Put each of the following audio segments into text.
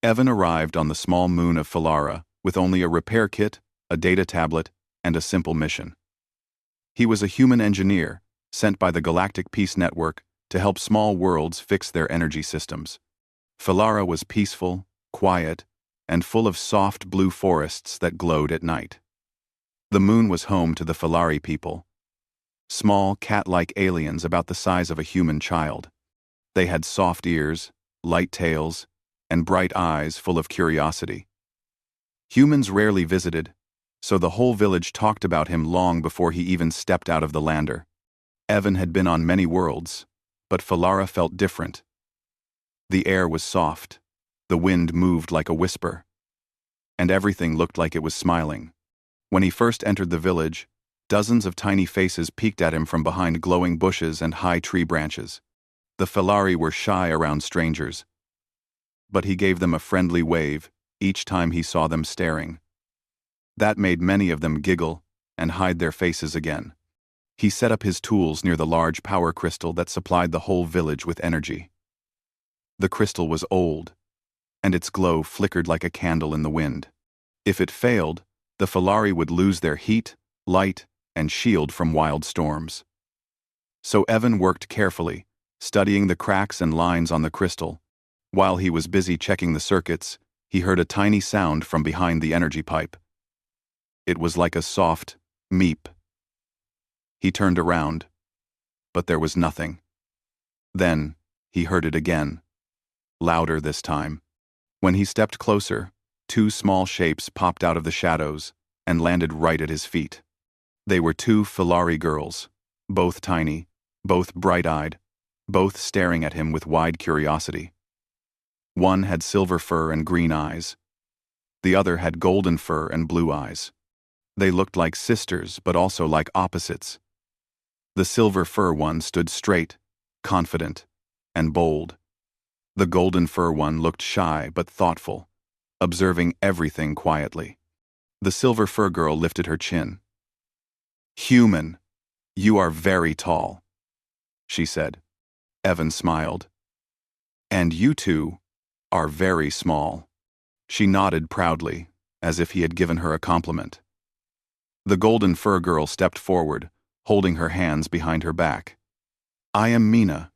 Evan arrived on the small moon of Falara with only a repair kit, a data tablet, and a simple mission. He was a human engineer sent by the Galactic Peace Network to help small worlds fix their energy systems. Falara was peaceful, quiet, and full of soft blue forests that glowed at night. The moon was home to the Falari people, small cat-like aliens about the size of a human child. They had soft ears, light tails, and bright eyes full of curiosity. Humans rarely visited, so the whole village talked about him long before he even stepped out of the lander. Evan had been on many worlds, but Falara felt different. The air was soft, the wind moved like a whisper, and everything looked like it was smiling. When he first entered the village, dozens of tiny faces peeked at him from behind glowing bushes and high tree branches. The Falari were shy around strangers, but he gave them a friendly wave each time he saw them staring. That made many of them giggle and hide their faces again. He set up his tools near the large power crystal that supplied the whole village with energy. The crystal was old, and its glow flickered like a candle in the wind. If it failed, the Falari would lose their heat, light, and shield from wild storms. So Evan worked carefully, studying the cracks and lines on the crystal. While he was busy checking the circuits, he heard a tiny sound from behind the energy pipe. It was like a soft meep. He turned around, but there was nothing. Then he heard it again, louder this time. When he stepped closer, two small shapes popped out of the shadows and landed right at his feet. They were two Falari girls, both tiny, both bright-eyed, both staring at him with wide curiosity. One had silver fur and green eyes. The other had golden fur and blue eyes. They looked like sisters, but also like opposites. The silver fur one stood straight, confident, and bold. The golden fur one looked shy but thoughtful, observing everything quietly. The silver fur girl lifted her chin. "Human, you are very tall," she said. Evan smiled. "And you two are very small." She nodded proudly, as if he had given her a compliment. The golden fur girl stepped forward, holding her hands behind her back. "I am Mina,"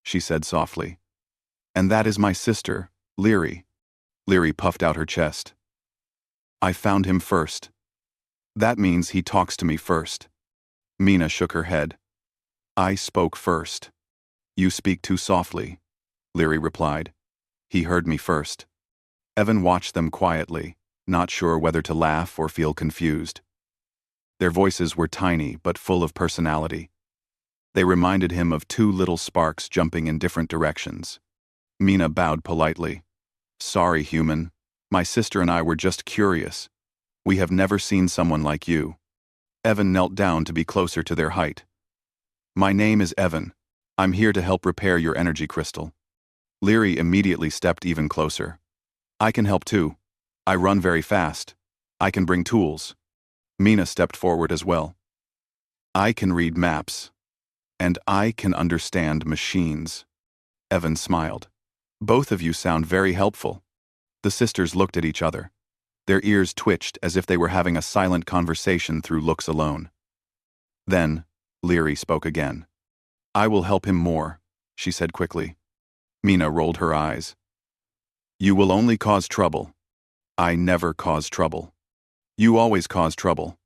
she said softly. "And that is my sister, Lyri." Lyri puffed out her chest. "I found him first. That means he talks to me first." Mina shook her head. "I spoke first." "You speak too softly," Lyri replied. "He heard me first." Evan watched them quietly, not sure whether to laugh or feel confused. Their voices were tiny but full of personality. They reminded him of two little sparks jumping in different directions. Mina bowed politely. "Sorry, human. My sister and I were just curious. We have never seen someone like you." Evan knelt down to be closer to their height. "My name is Evan. I'm here to help repair your energy crystal." Lyri immediately stepped even closer. "I can help too. I run very fast. I can bring tools." Mina stepped forward as well. "I can read maps. And I can understand machines." Evan smiled. "Both of you sound very helpful." The sisters looked at each other. Their ears twitched as if they were having a silent conversation through looks alone. Then, Lyri spoke again. "I will help him more," she said quickly. Mina rolled her eyes. "You will only cause trouble." "I never cause trouble." "You always cause trouble."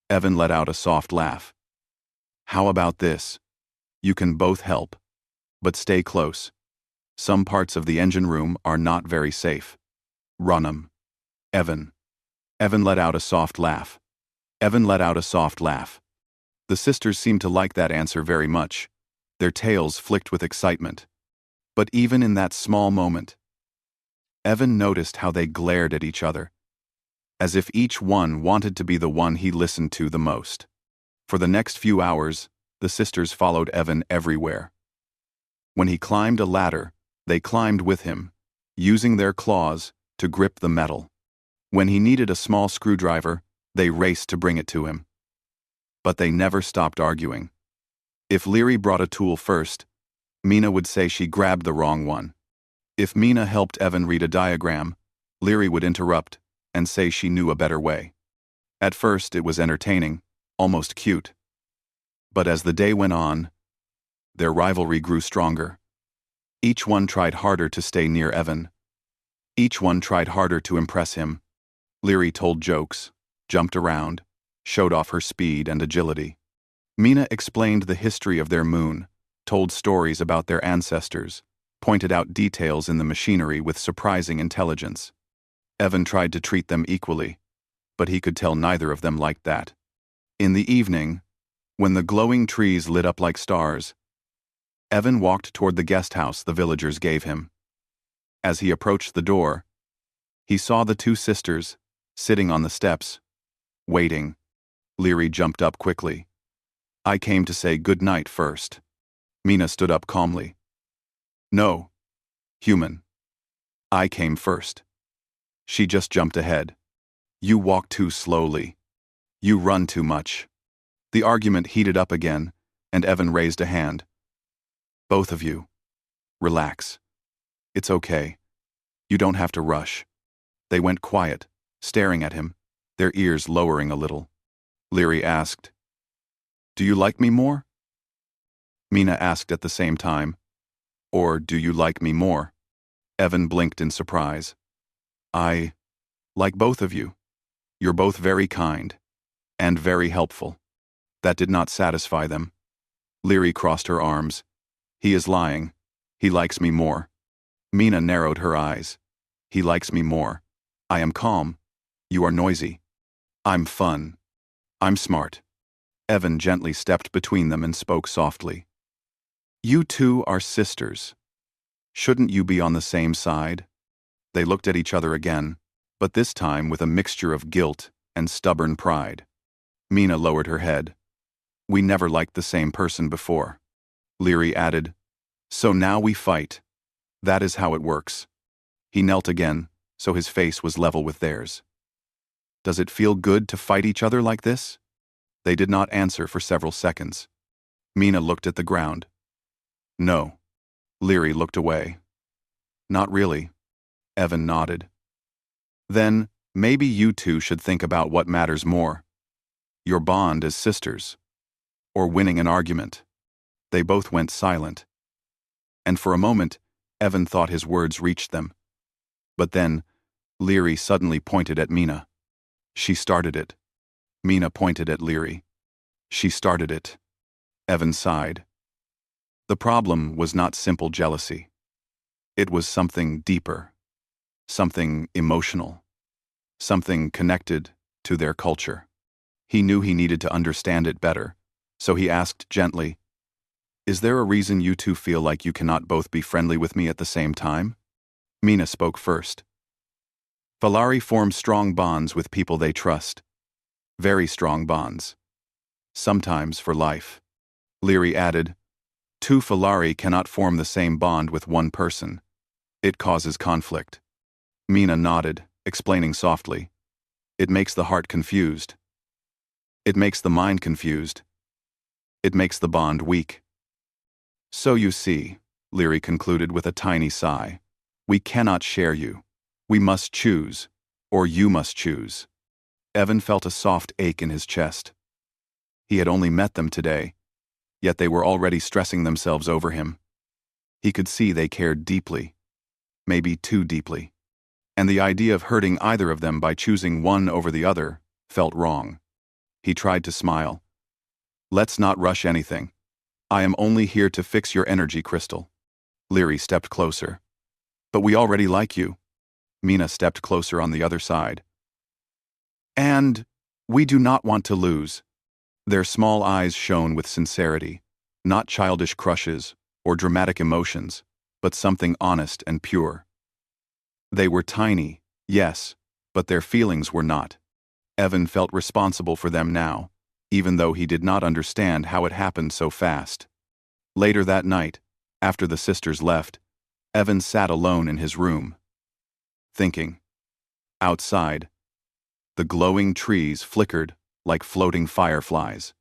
Evan let out a soft laugh. "How about this? You can both help, but stay close. Some parts of the engine room are not very safe. Run 'em." Evan. Evan let out a soft laugh. Evan let out a soft laugh. The sisters seemed to like that answer very much. Their tails flicked with excitement. But even in that small moment, Evan noticed how they glared at each other, as if each one wanted to be the one he listened to the most. For the next few hours, the sisters followed Evan everywhere. When he climbed a ladder, they climbed with him, using their claws to grip the metal. When he needed a small screwdriver, they raced to bring it to him. But they never stopped arguing. If Lyri brought a tool first, Mina would say she grabbed the wrong one. If Mina helped Evan read a diagram, Leary would interrupt and say she knew a better way. At first it was entertaining, almost cute. But as the day went on, their rivalry grew stronger. Each one tried harder to stay near Evan. Each one tried harder to impress him. Leary told jokes, jumped around, showed off her speed and agility. Mina explained the history of their moon, told stories about their ancestors, pointed out details in the machinery with surprising intelligence. Evan tried to treat them equally, but he could tell neither of them liked that. In the evening, when the glowing trees lit up like stars, Evan walked toward the guest house the villagers gave him. As he approached the door, he saw the two sisters sitting on the steps, waiting. Leary jumped up quickly. "I came to say good night first." Mina stood up calmly. "No, human. I came first." She just jumped ahead. "You walk too slowly. You run too much." The argument heated up again, and Evan raised a hand. "Both of you. Relax. It's okay. You don't have to rush." They went quiet, staring at him, their ears lowering a little. Leary asked, "Do you like me more?" Mina asked at the same time, "Or do you like me more?" Evan blinked in surprise. "I like both of you. You're both very kind and very helpful." That did not satisfy them. Leary crossed her arms. "He is lying. He likes me more." Mina narrowed her eyes. "He likes me more. I am calm. You are noisy. I'm fun. I'm smart." Evan gently stepped between them and spoke softly. "You two are sisters. Shouldn't you be on the same side?" They looked at each other again, but this time with a mixture of guilt and stubborn pride. Mina lowered her head. "We never liked the same person before." Leary added, "So now we fight. That is how it works." He knelt again, so his face was level with theirs. "Does it feel good to fight each other like this?" They did not answer for several seconds. Mina looked at the ground. "No." Leary looked away. "Not really." Evan nodded. "Then, maybe you two should think about what matters more. Your bond as sisters. Or winning an argument." They both went silent. And for a moment, Evan thought his words reached them. But then, Leary suddenly pointed at Mina. "She started it." Mina pointed at Leary. "She started it." Evan sighed. The problem was not simple jealousy. It was something deeper, something emotional, something connected to their culture. He knew he needed to understand it better, so he asked gently, "Is there a reason you two feel like you cannot both be friendly with me at the same time?" Mina spoke first. "Falari form strong bonds with people they trust. Very strong bonds. Sometimes for life." Leary added, "Two Falari cannot form the same bond with one person. It causes conflict." Mina nodded, explaining softly, "It makes the heart confused. It makes the mind confused. It makes the bond weak." "So you see," Leary concluded with a tiny sigh, "we cannot share you. We must choose, or you must choose." Evan felt a soft ache in his chest. He had only met them today, yet they were already stressing themselves over him. He could see they cared deeply, maybe too deeply, and the idea of hurting either of them by choosing one over the other felt wrong. He tried to smile. "Let's not rush anything. I am only here to fix your energy crystal." Leary stepped closer. "But we already like you." Mina stepped closer on the other side. "And we do not want to lose." Their small eyes shone with sincerity, not childish crushes or dramatic emotions, but something honest and pure. They were tiny, yes, but their feelings were not. Evan felt responsible for them now, even though he did not understand how it happened so fast. Later that night, after the sisters left, Evan sat alone in his room, thinking. Outside, the glowing trees flickered like floating fireflies.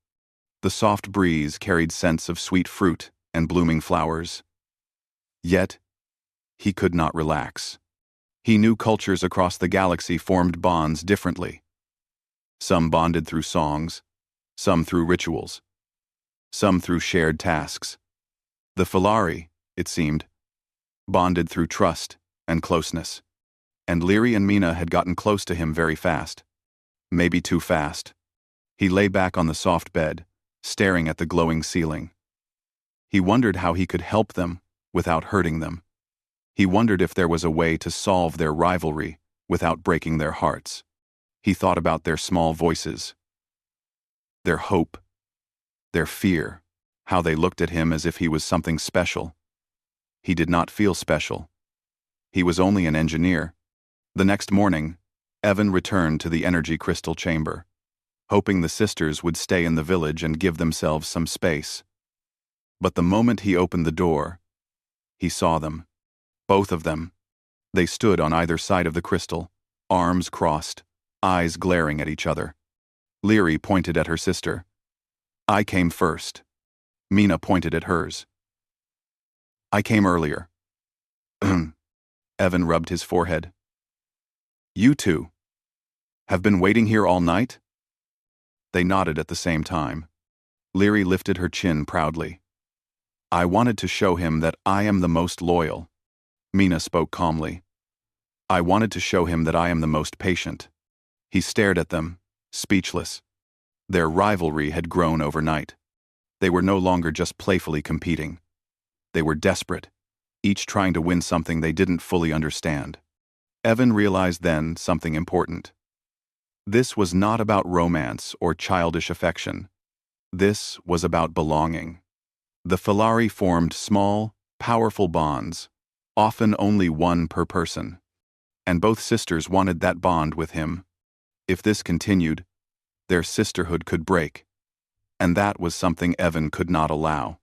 The soft breeze carried scents of sweet fruit and blooming flowers. Yet, He could not relax. He knew cultures across the galaxy formed bonds differently. Some bonded through songs, some through rituals, some through shared tasks. The Filari, it seemed, bonded through trust and closeness. And Leary and Mina had gotten close to him very fast. Maybe too fast. He lay back on the soft bed, staring at the glowing ceiling. He wondered how he could help them without hurting them. He wondered if there was a way to solve their rivalry without breaking their hearts. He thought about their small voices, their hope, their fear, how they looked at him as if he was something special. He did not feel special. He was only an engineer. The next morning, Evan returned to the energy crystal chamber, hoping the sisters would stay in the village and give themselves some space. But the moment he opened the door, he saw them. Both of them. They stood on either side of the crystal, arms crossed, eyes glaring at each other. Leary pointed at her sister. "I came first." Mina pointed at hers. "I came earlier." Evan rubbed his forehead. "You two have been waiting here all night?" They nodded at the same time. Leary lifted her chin proudly. "I wanted to show him that I am the most loyal." Mina spoke calmly. "I wanted to show him that I am the most patient." He stared at them, speechless. Their rivalry had grown overnight. They were no longer just playfully competing. They were desperate, each trying to win something they didn't fully understand. Evan realized then something important. This was not about romance or childish affection. This was about belonging. The Filari formed small, powerful bonds, often only one per person. And both sisters wanted that bond with him. If this continued, their sisterhood could break. And that was something Evan could not allow.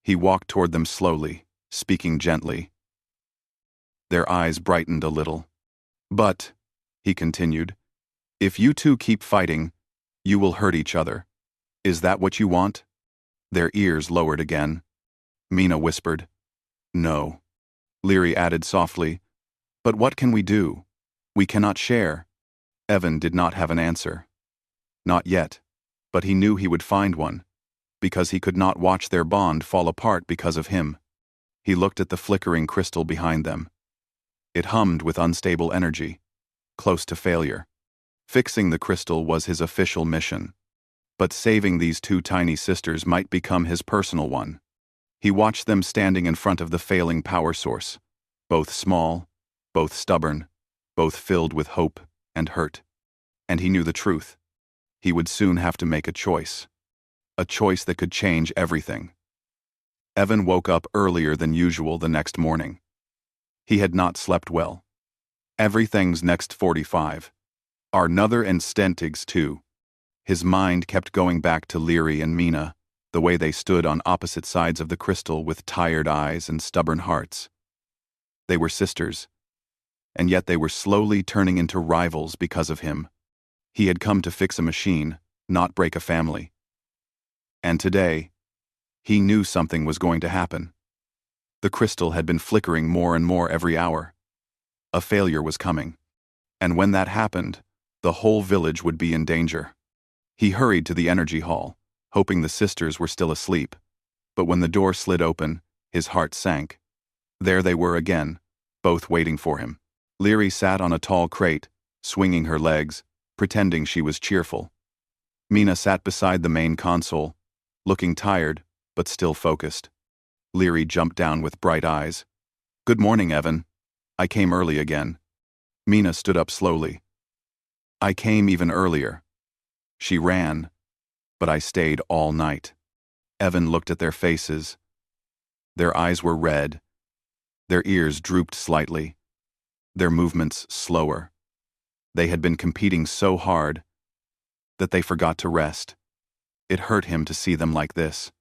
He walked toward them slowly, speaking gently. Their eyes brightened a little. "But," he continued, "if you two keep fighting, you will hurt each other. Is that what you want?" Their ears lowered again. Mina whispered, "No." Leary added softly, "But what can we do? We cannot share." Evan did not have an answer. Not yet, but he knew he would find one, because he could not watch their bond fall apart because of him. He looked at the flickering crystal behind them. It hummed with unstable energy, close to failure. Fixing the crystal was his official mission, but saving these two tiny sisters might become his personal one. He watched them standing in front of the failing power source, both small, both stubborn, both filled with hope and hurt. And he knew the truth. He would soon have to make a choice that could change everything. Evan woke up earlier than usual the next morning. He had not slept well. Everything's next 45. Are Nother and Stentigs too. His mind kept going back to Leary and Mina, the way they stood on opposite sides of the crystal with tired eyes and stubborn hearts. They were sisters, and yet they were slowly turning into rivals because of him. He had come to fix a machine, not break a family. And today, he knew something was going to happen. The crystal had been flickering more and more every hour. A failure was coming. And when that happened, the whole village would be in danger. He hurried to the energy hall, hoping the sisters were still asleep. But when the door slid open, his heart sank. There they were again, both waiting for him. Leary sat on a tall crate, swinging her legs, pretending she was cheerful. Mina sat beside the main console, looking tired, but still focused. Leary jumped down with bright eyes. "Good morning, Evan. I came early again." Mina stood up slowly. "I came even earlier." She ran, but I stayed all night. Evan looked at their faces. Their eyes were red. Their ears drooped slightly. Their movements slower. They had been competing so hard that they forgot to rest. It hurt him to see them like this.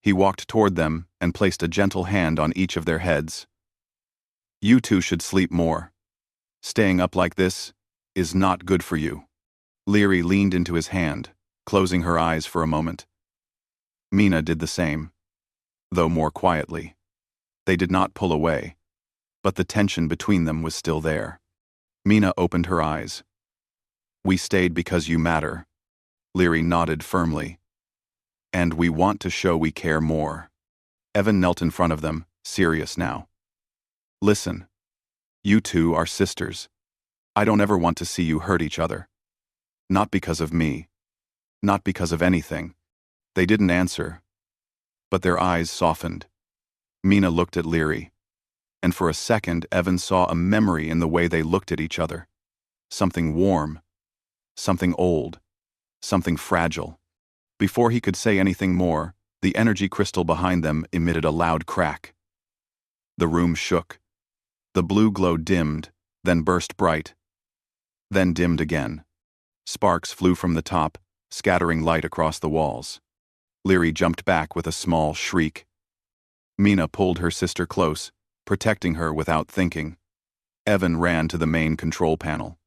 He walked toward them and placed a gentle hand on each of their heads. "You two should sleep more. Staying up like this is not good for you." Leary leaned into his hand, closing her eyes for a moment. Mina did the same, though more quietly. They did not pull away. but the tension between them was still there. Mina opened her eyes. "We stayed because you matter." Leary nodded firmly. "And we want to show we care more." Evan knelt in front of them, serious now. "Listen. You two are sisters. I don't ever want to see you hurt each other. Not because of me. Not because of anything." They didn't answer, but their eyes softened. Mina looked at Leary, and for a second Evan saw a memory in the way they looked at each other. Something warm, something old, something fragile. Before he could say anything more, the energy crystal behind them emitted a loud crack. The room shook. The blue glow dimmed, then burst bright, then dimmed again. Sparks flew from the top, scattering light across the walls. Leary jumped back with a small shriek. Mina pulled her sister close, protecting her without thinking. Evan ran to the main control panel.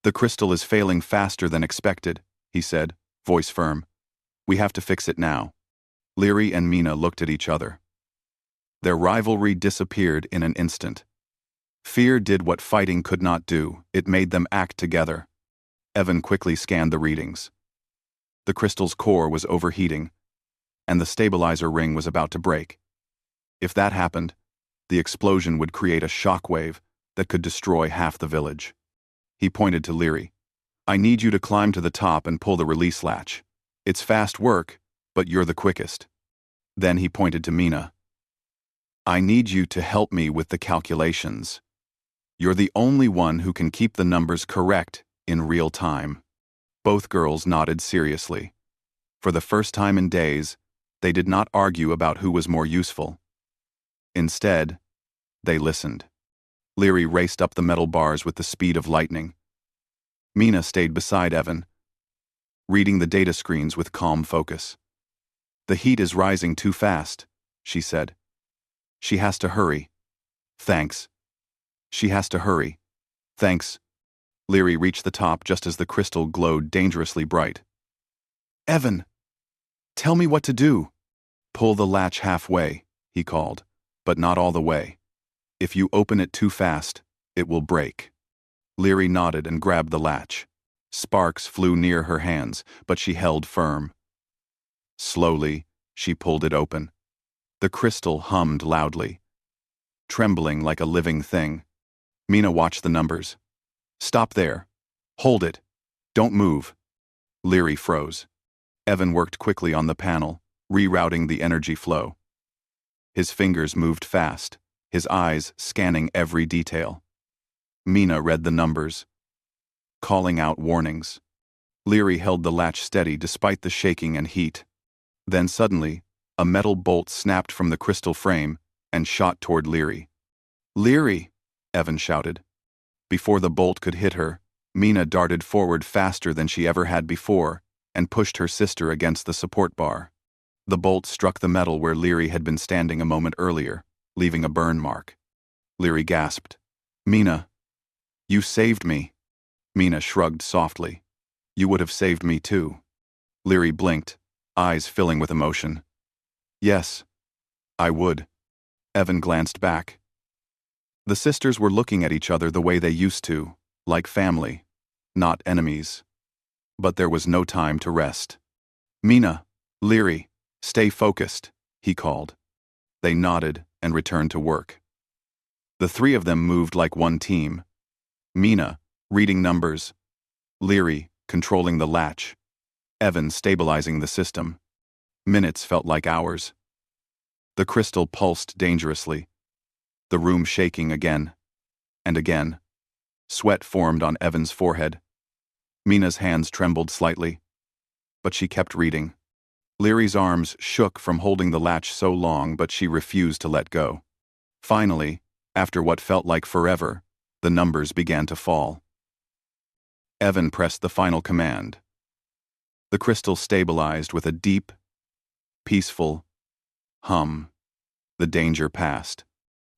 "The crystal is failing faster than expected," he said, voice firm. "We have to fix it now." Leary and Mina looked at each other. Their rivalry disappeared in an instant. Fear did what fighting could not do. It made them act together. Evan quickly scanned the readings. The crystal's core was overheating, and the stabilizer ring was about to break. If that happened, the explosion would create a shockwave that could destroy half the village. He pointed to Leary. "I need you to climb to the top and pull the release latch. It's fast work, but you're the quickest." Then he pointed to Mina. "I need you to help me with the calculations. You're the only one who can keep the numbers correct in real time." Both girls nodded seriously. For the first time in days, they did not argue about who was more useful. Instead, they listened. Leary raced up the metal bars with the speed of lightning. Mina stayed beside Evan, reading the data screens with calm focus. "The heat is rising too fast," she said. "She has to hurry." "Thanks." "She has to hurry." "Thanks." Leary reached the top just as the crystal glowed dangerously bright. "Evan, tell me what to do." "Pull the latch halfway," he called, "but not all the way. If you open it too fast, it will break." Leary nodded and grabbed the latch. Sparks flew near her hands, but she held firm. Slowly, she pulled it open. The crystal hummed loudly, trembling like a living thing. Mina watched the numbers. "Stop there. Hold it. Don't move." Leary froze. Evan worked quickly on the panel, rerouting the energy flow. His fingers moved fast, his eyes scanning every detail. Mina read the numbers, calling out warnings. Leary held the latch steady despite the shaking and heat. Then suddenly, a metal bolt snapped from the crystal frame and shot toward Leary. "Leary!" Evan shouted. Before the bolt could hit her, Mina darted forward faster than she ever had before and pushed her sister against the support bar. The bolt struck the metal where Leary had been standing a moment earlier, leaving a burn mark. Leary gasped. "Mina, you saved me." Mina shrugged softly. "You would have saved me too." Leary blinked, eyes filling with emotion. "Yes, I would." Evan glanced back. The sisters were looking at each other the way they used to, like family, not enemies. But there was no time to rest. "Mina, Leary, stay focused," he called. They nodded and returned to work. The three of them moved like one team. Mina, reading numbers. Leary, controlling the latch. Evan stabilizing the system. Minutes felt like hours. The crystal pulsed dangerously. The room shaking again and again. Sweat formed on Evan's forehead. Mina's hands trembled slightly, but she kept reading. Leary's arms shook from holding the latch so long, but she refused to let go. Finally, after what felt like forever, the numbers began to fall. Evan pressed the final command. The crystal stabilized with a deep, peaceful hum. The danger passed.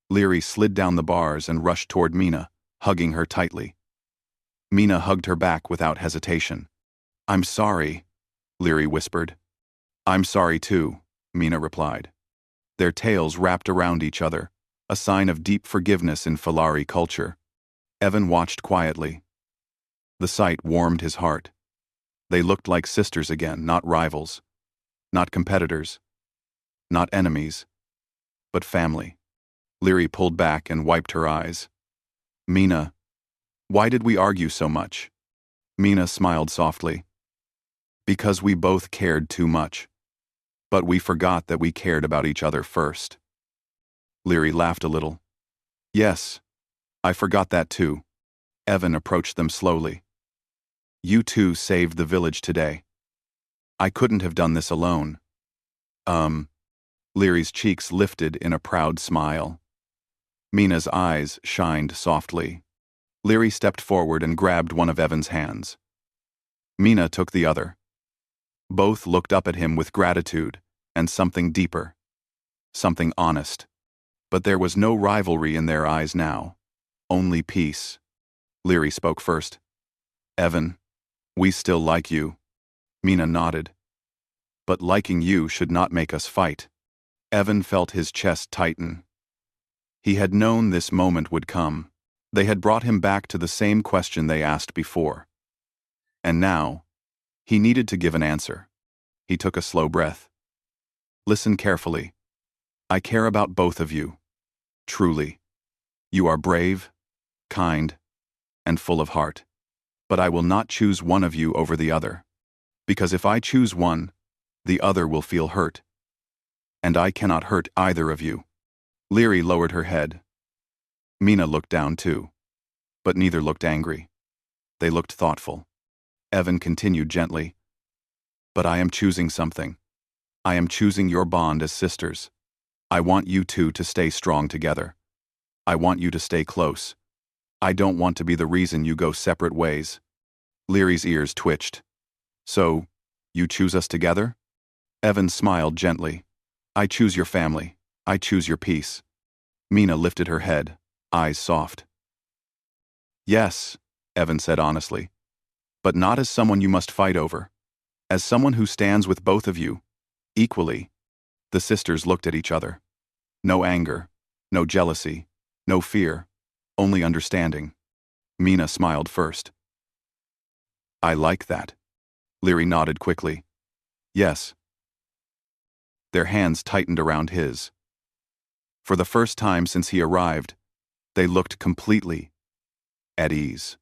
Leary slid down the bars and rushed toward Mina, hugging her tightly. Mina hugged her back without hesitation. "I'm sorry," Leary whispered. "I'm sorry too," Mina replied. Their tails wrapped around each other, a sign of deep forgiveness in Falari culture. Evan watched quietly. The sight warmed his heart. They looked like sisters again, not rivals, not competitors, not enemies, but family. Leary pulled back and wiped her eyes. Mina, why did we argue so much? Mina smiled softly. Because we both cared too much. But we forgot that we cared about each other first. Leary laughed a little. Yes, I forgot that too. Evan approached them slowly. You two saved the village today. I couldn't have done this alone. Leary's cheeks lifted in a proud smile. Mina's eyes shined softly. Leary stepped forward and grabbed one of Evan's hands. Mina took the other. Both looked up at him with gratitude and something deeper. Something honest. But there was no rivalry in their eyes now. Only peace. Leary spoke first. Evan, we still like you. Mina nodded. But liking you should not make us fight. Evan felt his chest tighten. He had known this moment would come. They had brought him back to the same question they asked before. And now, he needed to give an answer. He took a slow breath. Listen carefully. I care about both of you. Truly. You are brave, kind, and full of heart. But I will not choose one of you over the other. Because if I choose one, the other will feel hurt. And I cannot hurt either of you. Leary lowered her head. Mina looked down too. But neither looked angry. They looked thoughtful. Evan continued gently. But I am choosing something. I am choosing your bond as sisters. I want you two to stay strong together. I want you to stay close. I don't want to be the reason you go separate ways. Leary's ears twitched. So, you choose us together? Evan smiled gently. I choose your family. I choose your peace. Mina lifted her head, eyes soft. Yes, Evan said honestly. But not as someone you must fight over. As someone who stands with both of you, equally. The sisters looked at each other. No anger, no jealousy, no fear, only understanding. Mina smiled first. I like that. Leary nodded quickly. Yes. Their hands tightened around his. For the first time since he arrived, they looked completely at ease.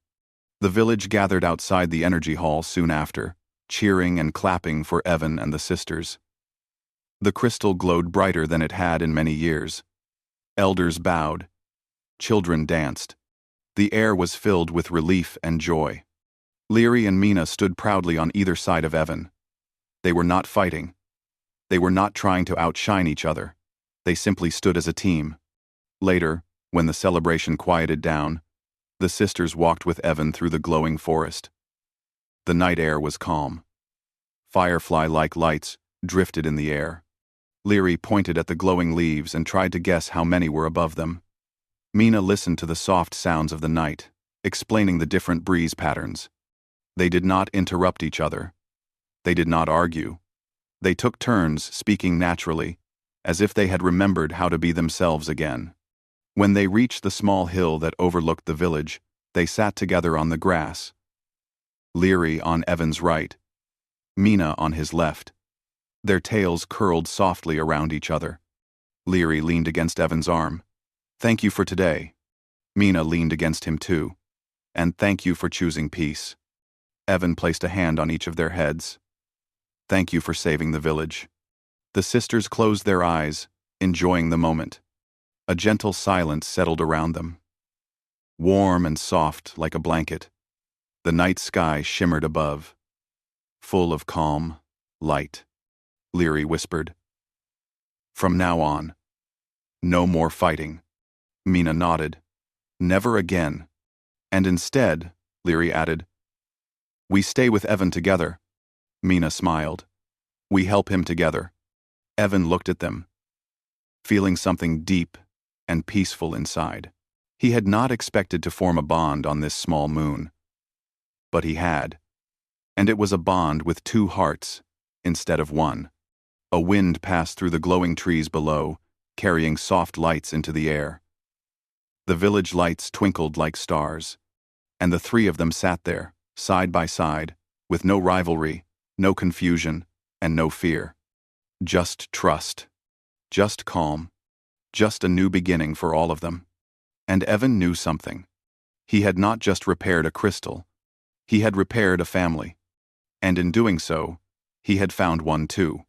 The village gathered outside the energy hall soon after, cheering and clapping for Evan and the sisters. The crystal glowed brighter than it had in many years. Elders bowed. Children danced. The air was filled with relief and joy. Leary and Mina stood proudly on either side of Evan. They were not fighting. They were not trying to outshine each other. They simply stood as a team. Later, when the celebration quieted down, the sisters walked with Evan through the glowing forest. The night air was calm. Firefly-like lights drifted in the air. Leary pointed at the glowing leaves and tried to guess how many were above them. Mina listened to the soft sounds of the night, explaining the different breeze patterns. They did not interrupt each other. They did not argue. They took turns speaking naturally, as if they had remembered how to be themselves again. When they reached the small hill that overlooked the village, they sat together on the grass. Leary on Evan's right, Mina on his left. Their tails curled softly around each other. Leary leaned against Evan's arm. Thank you for today. Mina leaned against him too. And thank you for choosing peace. Evan placed a hand on each of their heads. Thank you for saving the village. The sisters closed their eyes, enjoying the moment. A gentle silence settled around them. Warm and soft like a blanket, the night sky shimmered above. Full of calm, light. Leary whispered. From now on, no more fighting. Mina nodded. Never again. And instead, Leary added, we stay with Evan together. Mina smiled. We help him together. Evan looked at them, feeling something deep and peaceful inside. He had not expected to form a bond on this small moon. But he had. And it was a bond with two hearts, instead of one. A wind passed through the glowing trees below, carrying soft lights into the air. The village lights twinkled like stars, and the three of them sat there, side by side, with no rivalry, no confusion, and no fear. Just trust. Just calm. Just a new beginning for all of them. And Evan knew something. He had not just repaired a crystal. He had repaired a family. And in doing so, he had found one too.